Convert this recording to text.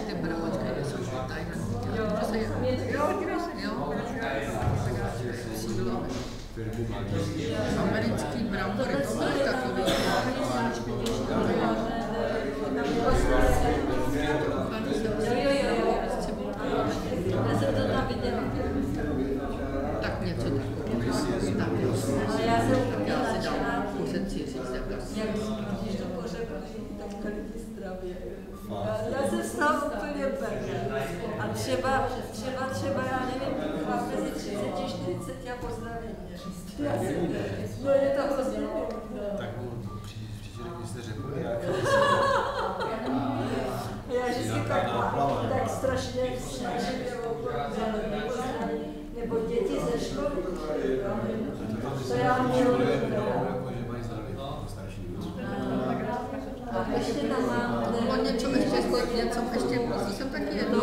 ty bravočky jsou tady jo, dívej se, jo, sídlo. Americký brambory, to byly takový. Já jsem to tam viděla. Tak něco takového. Ale já jsem úplně nadšená. Muset si říct, když to pořeba, tak lidi zdraví. Já jsem z toho úplně pevná. A třeba, já nevím, chlap mezi 30 a 40 a pozdraví mě. No je to hrozně. Tak příště jste řekli, Já vždycky tak strašně nebo děti ze školy. To já miluji. A ještě tam mám... něco ještě, jsem taky jednou